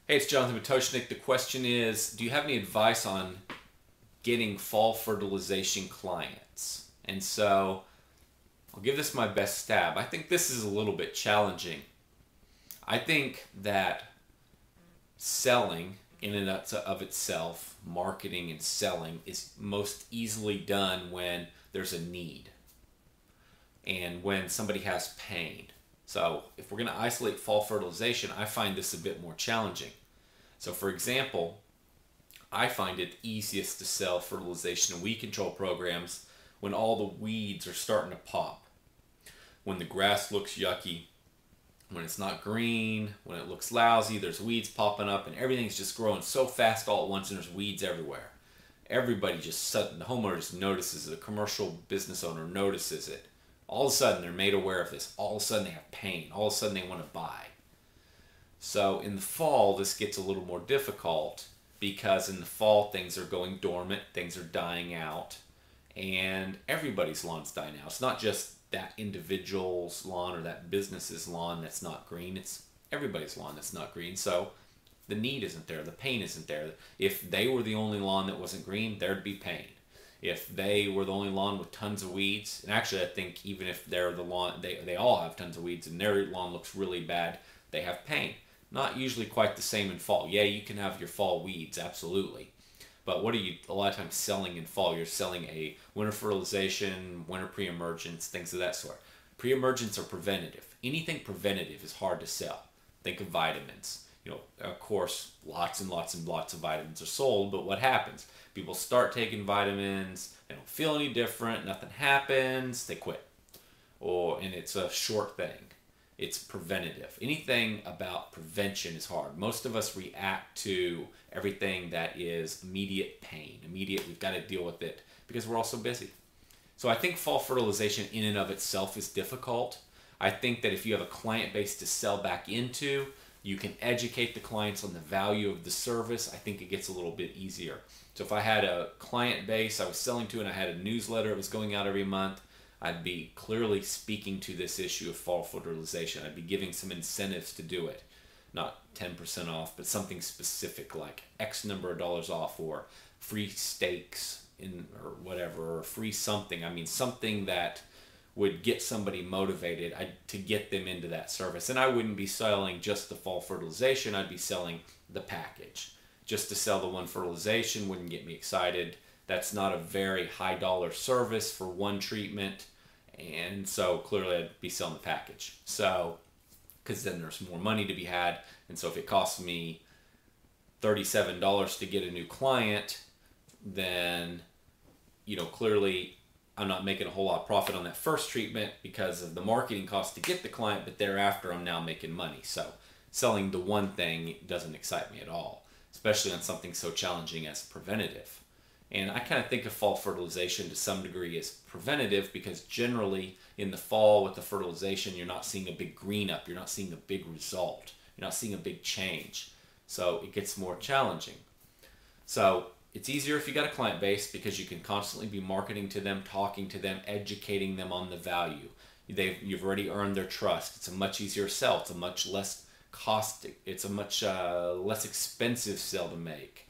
Hey, it's Jonathan Matoshnik. The question is, do you have any advice on getting fall fertilization clients? And so I'll give this my best stab. I think this is a little bit challenging. I think that selling in and of itself, marketing and selling, is most easily done when there's a need and when somebody has pain. So if we're going to isolate fall fertilization, I find this a bit more challenging. So for example, I find it easiest to sell fertilization and weed control programs when all the weeds are starting to pop. When the grass looks yucky, when it's not green, when it looks lousy, there's weeds popping up and everything's just growing so fast all at once and there's weeds everywhere. Everybody just suddenly, the homeowner just notices it, the commercial business owner notices it. All of a sudden they're made aware of this. All of a sudden they have pain. All of a sudden they want to buy. So in the fall, this gets a little more difficult because in the fall things are going dormant, things are dying out, and everybody's lawn's dying out. It's not just that individual's lawn or that business's lawn that's not green. It's everybody's lawn that's not green. So the need isn't there. The pain isn't there. If they were the only lawn that wasn't green, there'd be pain. If they were the only lawn with tons of weeds, and actually I think even if they're the lawn, they all have tons of weeds and their lawn looks really bad, they have pain. Not usually quite the same in fall. Yeah, you can have your fall weeds, absolutely. But what are you a lot of times selling in fall? You're selling a winter fertilization, winter pre-emergence, things of that sort. Pre-emergence or preventative. Anything preventative is hard to sell. Think of vitamins. Of course, lots and lots and lots of vitamins are sold, but what happens? People start taking vitamins, they don't feel any different, nothing happens, they quit. And it's a short thing. It's preventative. Anything about prevention is hard. Most of us react to everything that is immediate pain. Immediate, we've got to deal with it because we're all so busy. So I think fall fertilization in and of itself is difficult. I think that if you have a client base to sell back into, you can educate the clients on the value of the service. I think it gets a little bit easier. So if I had a client base I was selling to and I had a newsletter that was going out every month, I'd be clearly speaking to this issue of fall fertilization. I'd be giving some incentives to do it. Not 10% off, but something specific like X number of dollars off or free steaks or whatever, or free something. I mean, something that would get somebody motivated to get them into that service. And I wouldn't be selling just the fall fertilization, I'd be selling the package. Just to sell the one fertilization wouldn't get me excited. That's not a very high dollar service for one treatment, and so clearly I'd be selling the package. So, because then there's more money to be had, and so if it costs me $37 to get a new client, then clearly I'm not making a whole lot of profit on that first treatment because of the marketing cost to get the client, but thereafter I'm now making money. So selling the one thing doesn't excite me at all, especially on something so challenging as preventative. And I kind of think of fall fertilization to some degree as preventative because generally in the fall with the fertilization, you're not seeing a big green up. You're not seeing a big result. You're not seeing a big change. So it gets more challenging. So it's easier if you got a client base because you can constantly be marketing to them, talking to them, educating them on the value. You've already earned their trust. It's a much easier sell. It's a much less it's a much less expensive sell to make.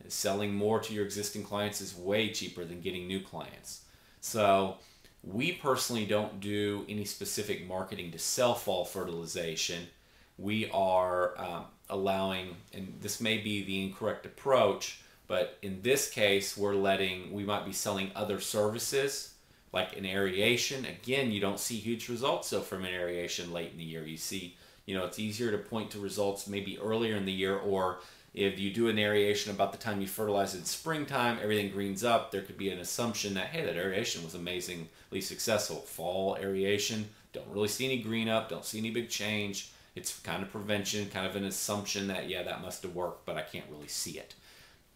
Selling more to your existing clients is way cheaper than getting new clients. So we personally don't do any specific marketing to sell fall fertilization. We are allowing, and this may be the incorrect approach, but in this case we might be selling other services like an aeration. Again, you don't see huge results so from an aeration late in the year. You see, it's easier to point to results maybe earlier in the year, or if you do an aeration about the time you fertilize in springtime, everything greens up, there could be an assumption that, hey, that aeration was amazingly successful. Fall aeration, don't really see any green up, don't see any big change. It's kind of prevention, kind of an assumption that, yeah, that must have worked, but I can't really see it.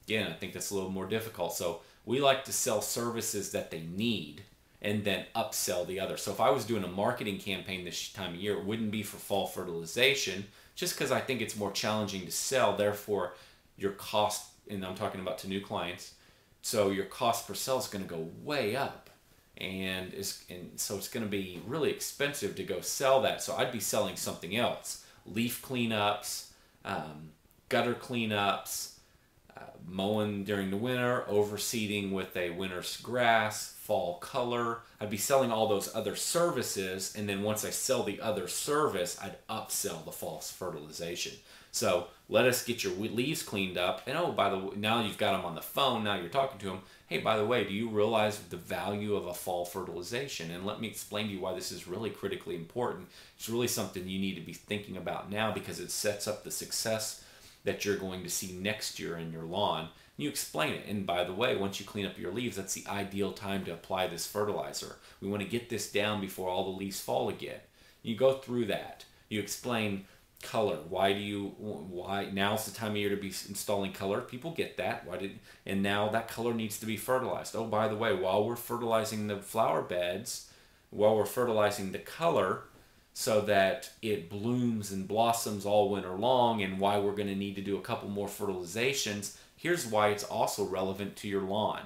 Again, I think that's a little more difficult. So we like to sell services that they need and then upsell the other. So if I was doing a marketing campaign this time of year, it wouldn't be for fall fertilization, just because I think it's more challenging to sell. Therefore, your cost, and I'm talking about to new clients, so your cost per sell is going to go way up. And so it's going to be really expensive to go sell that. So I'd be selling something else. Leaf cleanups, gutter cleanups, mowing during the winter, overseeding with a winter's grass, fall color. I'd be selling all those other services, and then once I sell the other service, I'd upsell the fall fertilization. So let us get your leaves cleaned up, and oh, by the way, now you've got them on the phone, now you're talking to them. Hey, by the way, do you realize the value of a fall fertilization? And let me explain to you why this is really critically important. It's really something you need to be thinking about now because it sets up the success that you're going to see next year in your lawn. You explain it. And by the way, once you clean up your leaves, that's the ideal time to apply this fertilizer. We want to get this down before all the leaves fall again. You go through that. You explain color. Why now's the time of year to be installing color? People get that. And now that color needs to be fertilized. Oh, by the way, while we're fertilizing the flower beds, while we're fertilizing the color, so that it blooms and blossoms all winter long, and why we're going to need to do a couple more fertilizations, here's why it's also relevant to your lawn.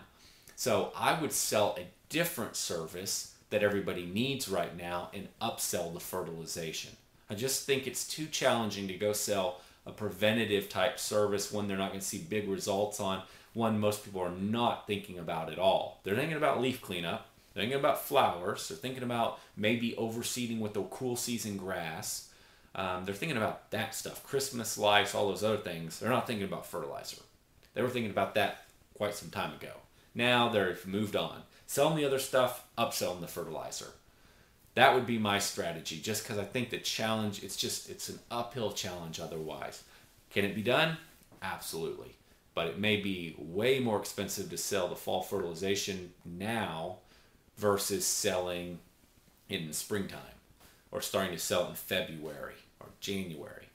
So I would sell a different service that everybody needs right now and upsell the fertilization. I just think it's too challenging to go sell a preventative type service, one they're not going to see big results on, one most people are not thinking about at all. They're thinking about leaf cleanup. They're thinking about flowers. They're thinking about maybe overseeding with the cool season grass. They're thinking about that stuff, Christmas lights, all those other things. They're not thinking about fertilizer. They were thinking about that quite some time ago. Now they've moved on. Sell them the other stuff, upsell them the fertilizer. That would be my strategy, just because I think the challenge, it's an uphill challenge otherwise. Can it be done? Absolutely. But it may be way more expensive to sell the fall fertilization now versus selling in the springtime or starting to sell in February or January.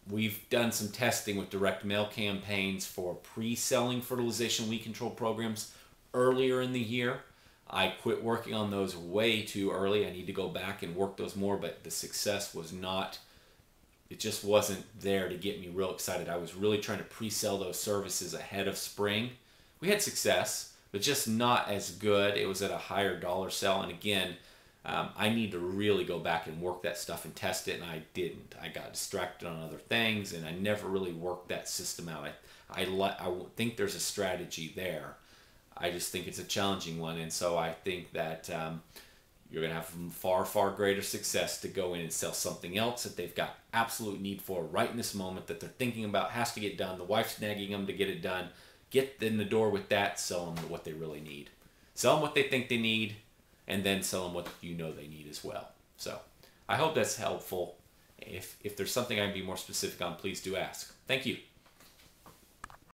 We've done some testing with direct mail campaigns for pre-selling fertilization weed control programs earlier in the year. I quit working on those way too early. I need to go back and work those more, but the success was not, it just wasn't there to get me real excited. I was really trying to pre-sell those services ahead of spring. We had success, but just not as good. It was at a higher dollar sell. And again, I need to really go back and work that stuff and test it, and I didn't. I got distracted on other things, and I never really worked that system out. I think there's a strategy there. I just think it's a challenging one, and so I think that you're going to have far, far greater success to go in and sell something else that they've got absolute need for right in this moment that they're thinking about, has to get done. The wife's nagging them to get it done. Get in the door with that, sell them what they really need. Sell them what they think they need, and then sell them what you know they need as well. So I hope that's helpful. If there's something I can be more specific on, please do ask. Thank you.